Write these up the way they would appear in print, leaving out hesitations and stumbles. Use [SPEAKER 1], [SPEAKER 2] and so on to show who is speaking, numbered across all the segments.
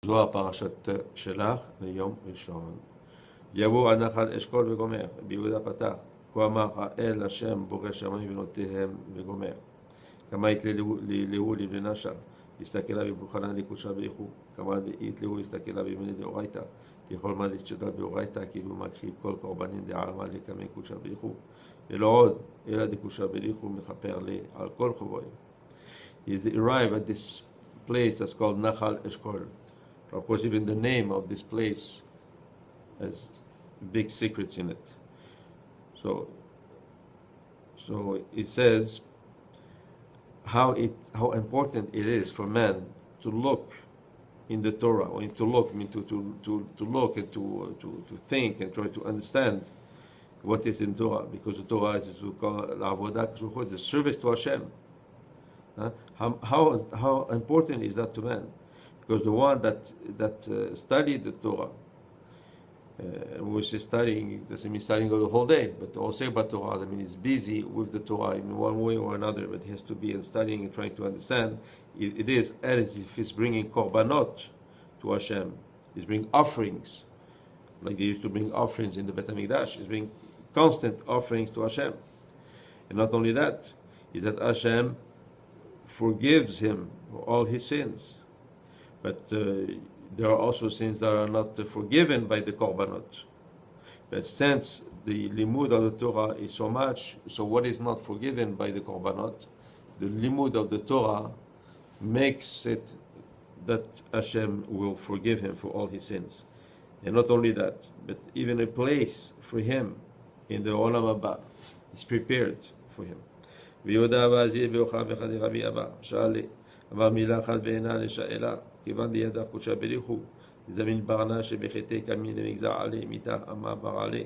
[SPEAKER 1] זוהר פרשת שלח ליום ראשון. יבוא הנחל אשכול וגומר, ביהודה פתח, כה אמר האל השם בורא שמיים בנותיהם וגומר. כמה יתלהו לבני נשר, יסתכל עליו ובוחנן לקודשה בריחו, כמה יתלהו יסתכל עליו בבני דאורייתא, יכול מה להשתדל באורייתא, כאילו מקריב כל קורבנין דעלמא לקמי קודשה בריחו, ולא עוד, אלא דקודשה בריחו מכפר לי על כל חובוי. He arrived at this place that's called Nachal Eshkol. Of course, even the name of this place has big secrets in it. So it says how important it is for man to look in the Torah, or to look, I mean, to look and to think and try to understand what is in Torah, because the Torah is what we call the service to Hashem. How important is that to man? Because the one that studied the Torah, when we say studying, it doesn't mean studying the whole day, but also about Torah, I mean, he's busy with the Torah in one way or another, but he has to be in studying and trying to understand. It is as if he's bringing korbanot to Hashem. He's bringing offerings, like they used to bring offerings in the Bet HaMikdash. He's bringing constant offerings to Hashem. And not only that, is that Hashem forgives him for all his sins. But there are also sins that are not forgiven by the korbanot. But since the limud of the Torah is so much, so what is not forgiven by the korbanot, the limud of the Torah makes it that Hashem will forgive him for all his sins. And not only that, but even a place for him in the Olam Haba is prepared for him. ויהודה הבאזיר באוכל בחדי רבי אבא, שאלה, אמר מילה אחת בעינה לשאלה, כיוון דידע קודשה בריחו, זמין ברנה שבחטא קמין למגזר עלי, מיתה אמה בר עלי,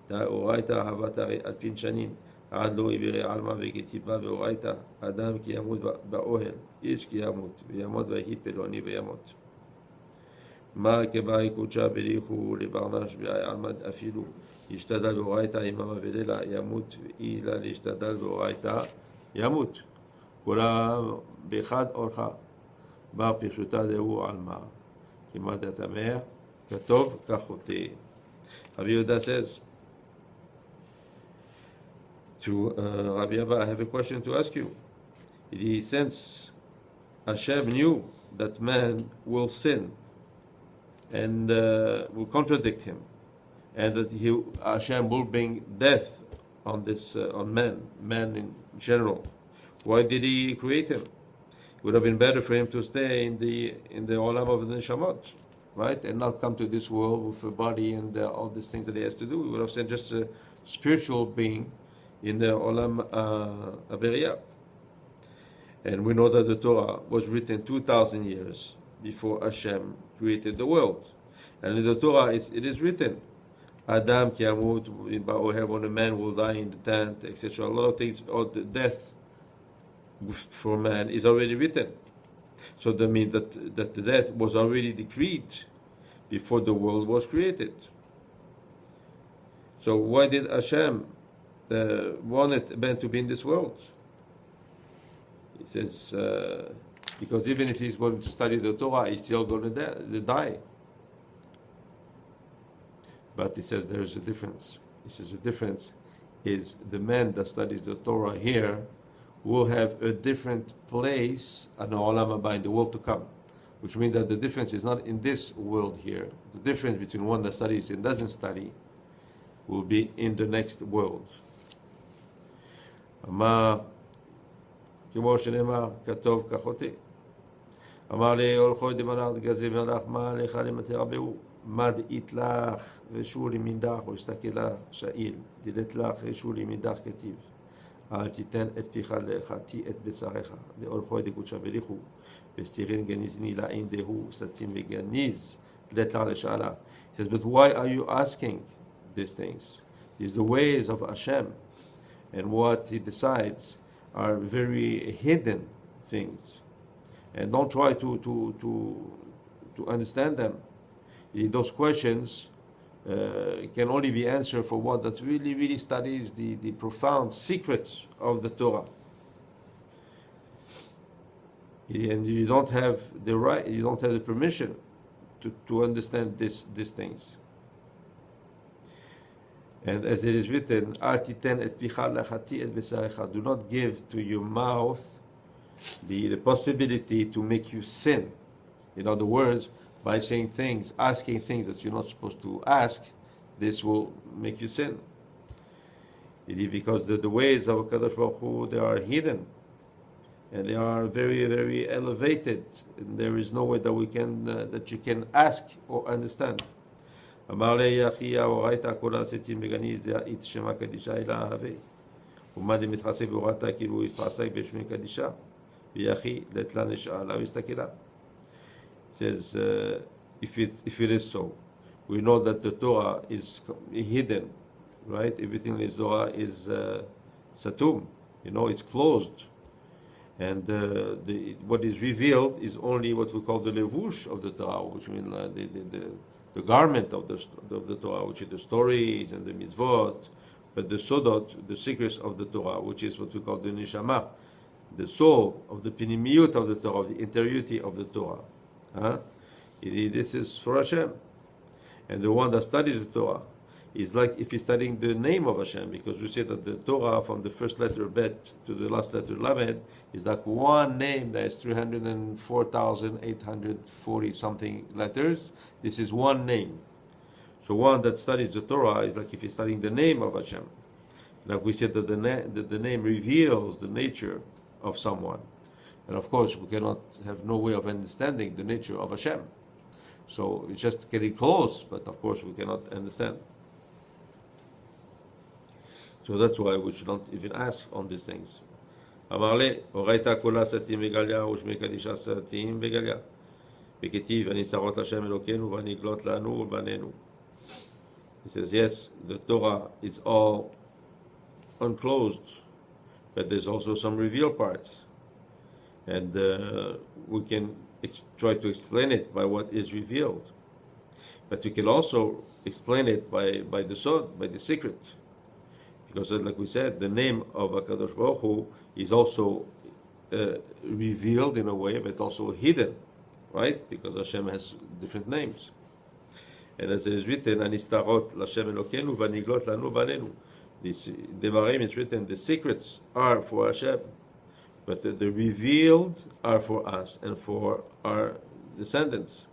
[SPEAKER 1] דאורייתא אהבת הרי אלפין שנים, עד לא יבירי עלמא וכתיבה באורייתא, אדם כי ימות באוהל, איש כי ימות, וימות ויהי פלוני וימות. מה כבאי קודשה בריחו לברנש באי עלמד אפילו, ישתדל באורייתא יממה ולילה ימות, ואילה להשתדל באורייתא ימות. כולם באחד אורך, בר פרשותה דהו עלמא, כמעט התאמר, כתוב כחוטא. Rabbi Yehuda says to Rabbi Abba, I have a question to ask you. Since Hashem knew that man will sin and will contradict him, and that Hashem will bring death on this on man in general, why did he create him? It would have been better for him to stay in the olam of the neshamot, right, and not come to this world with a body and all these things that he has to do. He would have sent just a spiritual being in the olam aberiya. And we know that the Torah was written 2,000 years before Hashem created the world, and in the Torah it is written, Adam ki yamut ba'ohev, when a man will die in the tent, etc. A lot of things, or the death for man is already written. So that means that the death was already decreed before the world was created. So why did Hashem wanted man to be in this world? He says, because even if he's going to study the Torah, he's still going to die. But he says there is a difference. He says the difference is the man that studies the Torah here will have a different place in the Olam Haba, in the world to come. Which means that the difference is not in this world here. The difference between one that studies and doesn't study will be in the next world. אמר, כמו שנאמר, כתוב כחוטא. אמר לי, הולכו דמלך דגזי מלך, מה לך למטר רבהו? מד יתלך רשולי מדך, או יסתכל לך שאיל, דלת לך רשולי מדך כתיב. אל תיתן את פיך לחטיא את בשריך, דאולכו דקודשה בריחו, וסתירין גניזני לעין דהו, סתים וגניז, דלת לך לשאלה. He says, but why are you asking these things? These the ways of Hashem, and what he decides are very hidden things. And don't try to understand them. Those questions can only be answered for one that really studies the profound secrets of the Torah. And you don't have the right, you don't have the permission to understand these things. And as it is written, Al titen et picha lachati et besarecha. Do not give to your mouth the possibility to make you sin. In other words, by saying things, asking things that you're not supposed to ask, this will make you sin. It is because the ways of Kadosh Baruch Hu, they are hidden, and they are very, very elevated. And there is no way that we can that you can ask or understand. אמר לי אחי הוראית כל הסתים בגני הזדעית שמה קדישה אלא אהבה ומה דמתחסק והורדת כאילו יתחסק בשמי קדישה ויחי לתלה נשאלה והסתכלה. Says if it is so, we know that the Torah is hidden, right? Everything in Zohar is satum, it's closed, and what is revealed is only what we call the levush of the Torah, which means the garment of the Torah, which is the stories and the mitzvot, but the sodot, the secrets of the Torah, which is what we call the neshama, the soul of the pinimiyut of the Torah, of the interiority of the Torah. This is for Hashem. And the one that studies the Torah is like if he's studying the name of Hashem, because we say that the Torah from the first letter Bet to the last letter Lamed is like one name that is 304,840 something letters. This is one name. So one that studies the Torah is like if he's studying the name of Hashem. Like we said that the name reveals the nature of someone. And of course, we cannot have no way of understanding the nature of Hashem. So it's just getting close, but of course we cannot understand. So that's why we should not even ask on these things. אמר לי, הורית כולה סתים בגליה ושמי קדישה סתים בגליה. וכתיב, הנסתרות להשם אלוקינו ונגלות לנו ולבנינו. He says, yes, the Torah is all unclosed, but there's also some revealed parts. And we can try to explain it by what is revealed. But we can also explain it by the sod, by the secret. Because like we said, the name of HaKadosh Baruch Hu is also revealed in a way, but also hidden, right? Because Hashem has different names. And as it is written, Anistarot Lashem Elokeinu v'niglot lanu banenu. This Devarim is written, the secrets are for Hashem, but the revealed are for us and for our descendants.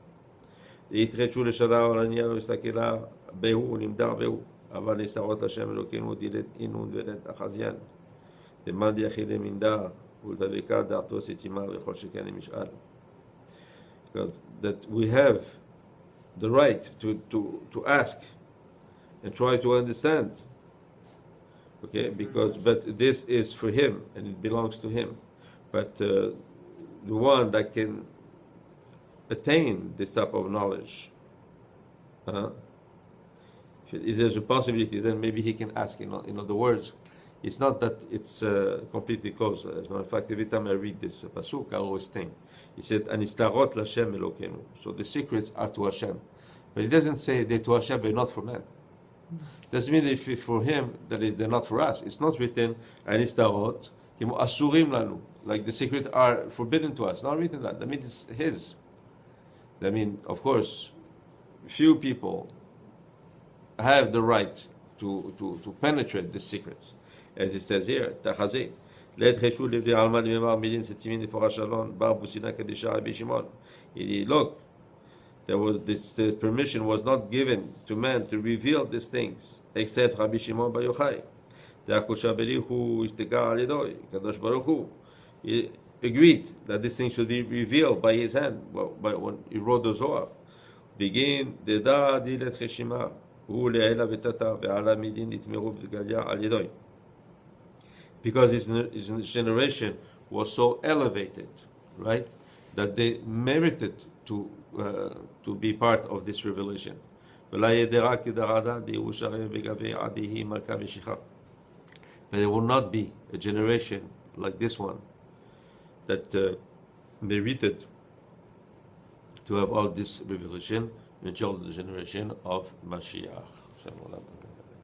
[SPEAKER 1] יתחדשו לשנה ולעניין ולהסתכלה בהו נמדר בהו אבל נסתרות להשם אלוקינו דילת אינון ולת אחזיין דמאן דיחיד למנדר ולדבקה דעתו סתימה וכל שכן למשאל. Because that we have the right to ask and try to understand, okay, but this is for him and it belongs to him, but the one that can attain this type of knowledge, if there's a possibility, then maybe he can ask. In other words, it's not that it's completely closed. As a matter of fact, every time I read this pasuk, I always think. He said, "Anistarot l'Hashem Elokeinu." So the secrets are to Hashem, but it doesn't say they're to Hashem, but not for man. Doesn't mean that if it's for him, that they're not for us. It's not written "Anistarot kimu asurim lanu," like the secrets are forbidden to us. Not written that. That means it's his. I mean, of course, few people have the right to penetrate the secrets, as it says here. Tachazeh. Look, the permission was not given to man to reveal these things, except Rabbi Shimon Bar Yochai. He agreed that this thing should be revealed by his hand, when he wrote the Zohar. Begin because his generation was so elevated, right, that they merited to be part of this revelation. But there will not be a generation like this one that merited to have all this revelation until the generation of Mashiach.